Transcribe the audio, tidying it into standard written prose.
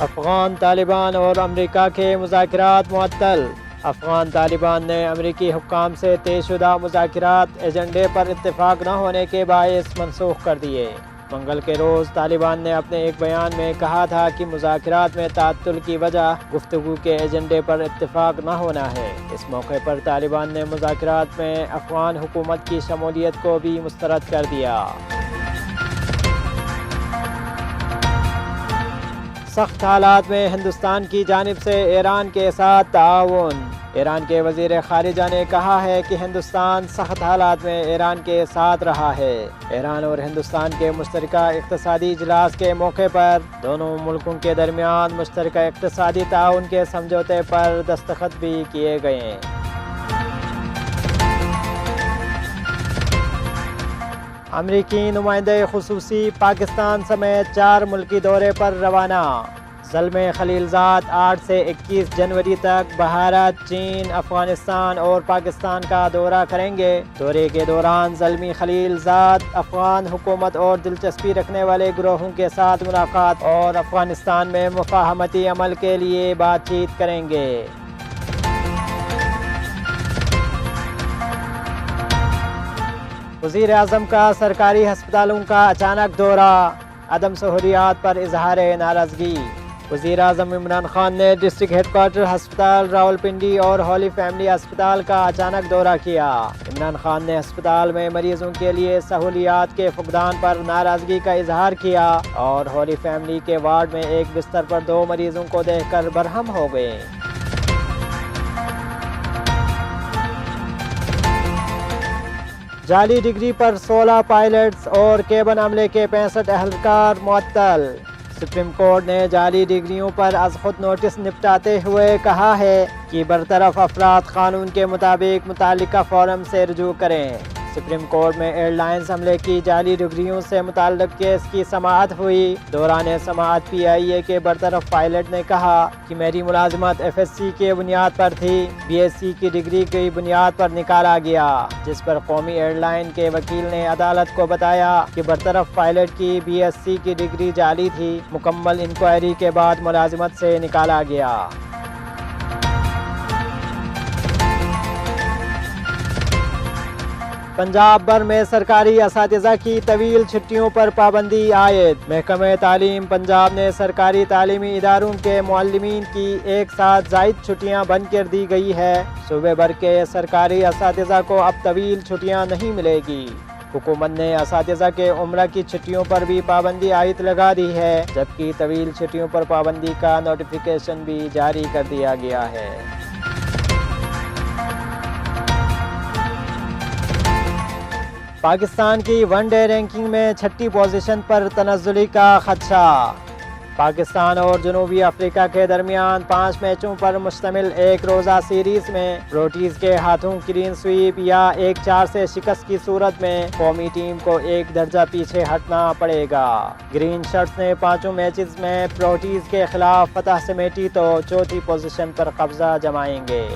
افغان طالبان اور امریکہ کے مذاکرات معطل۔ افغان طالبان نے امریکی حکام سے طے شدہ مذاکرات ایجنڈے پر اتفاق نہ ہونے کے باعث منسوخ کر دیے۔ منگل کے روز طالبان نے اپنے ایک بیان میں کہا تھا کہ مذاکرات میں تعطل کی وجہ گفتگو کے ایجنڈے پر اتفاق نہ ہونا ہے۔ اس موقع پر طالبان نے مذاکرات میں افغان حکومت کی شمولیت کو بھی مسترد کر دیا۔ سخت حالات میں ہندوستان کی جانب سے ایران کے ساتھ تعاون۔ ایران کے وزیر خارجہ نے کہا ہے کہ ہندوستان سخت حالات میں ایران کے ساتھ رہا ہے۔ ایران اور ہندوستان کے مشترکہ اقتصادی اجلاس کے موقع پر دونوں ملکوں کے درمیان مشترکہ اقتصادی تعاون کے سمجھوتے پر دستخط بھی کیے گئے۔ امریکی نمائندہ خصوصی پاکستان سمیت 4 ملکی دورے پر روانہ۔ زلمے خلیلزاد 8 سے 21 جنوری تک بھارت، چین، افغانستان اور پاکستان کا دورہ کریں گے۔ دورے کے دوران زلمی خلیلزاد افغان حکومت اور دلچسپی رکھنے والے گروہوں کے ساتھ ملاقات اور افغانستان میں مفاہمتی عمل کے لیے بات چیت کریں گے۔ وزیر اعظم کا سرکاری ہسپتالوں کا اچانک دورہ، عدم سہولیات پر اظہار ناراضگی۔ وزیر اعظم عمران خان نے ڈسٹرکٹ ہیڈ کوارٹر ہسپتال راولپنڈی اور ہولی فیملی ہسپتال کا اچانک دورہ کیا۔ عمران خان نے ہسپتال میں مریضوں کے لیے سہولیات کے فقدان پر ناراضگی کا اظہار کیا اور ہولی فیملی کے وارڈ میں ایک بستر پر 2 مریضوں کو دیکھ کر برہم ہو گئے۔ جعلی ڈگری پر 16 پائلٹس اور کیبن عملے کے 65 اہلکار معطل۔ سپریم کورٹ نے جعلی ڈگریوں پر از خود نوٹس نپٹاتے ہوئے کہا ہے کہ برطرف افراد قانون کے مطابق متعلقہ فورم سے رجوع کریں۔ سپریم کورٹ میں ایئر لائنز حملے کی جعلی ڈگریوں سے متعلق کیس کی سماعت ہوئی۔ دوران سماعت PIA کے برطرف پائلٹ نے کہا کہ میری ملازمت FSC کی بنیاد پر تھی، BSc کی ڈگری کی بنیاد پر نکالا گیا، جس پر قومی ایئر لائن کے وکیل نے عدالت کو بتایا کہ برطرف پائلٹ کی BSc کی ڈگری جعلی تھی، مکمل انکوائری کے بعد ملازمت سے نکالا گیا۔ پنجاب بھر میں سرکاری اساتذہ کی طویل چھٹیوں پر پابندی عائد۔ محکمہ تعلیم پنجاب نے سرکاری تعلیمی اداروں کے معلمین کی ایک ساتھ زائد چھٹیاں بند کر دی گئی ہے۔ صوبے بھر کے سرکاری اساتذہ کو اب طویل چھٹیاں نہیں ملے گی۔ حکومت نے اساتذہ کے عمرہ کی چھٹیوں پر بھی پابندی عائد لگا دی ہے، جبکہ طویل چھٹیوں پر پابندی کا نوٹیفیکیشن بھی جاری کر دیا گیا ہے۔ پاکستان کی ون ڈے رینکنگ میں 6ٹھی پوزیشن پر تنزلی کا خدشہ۔ پاکستان اور جنوبی افریقہ کے درمیان 5 میچوں پر مشتمل ایک روزہ سیریز میں پروٹیز کے ہاتھوں کلین سویپ یا 1-4 سے شکست کی صورت میں قومی ٹیم کو ایک درجہ پیچھے ہٹنا پڑے گا۔ گرین شرٹس نے 5 میچز میں پروٹیز کے خلاف فتح سمیٹی تو چوتھی پوزیشن پر قبضہ جمائیں گے۔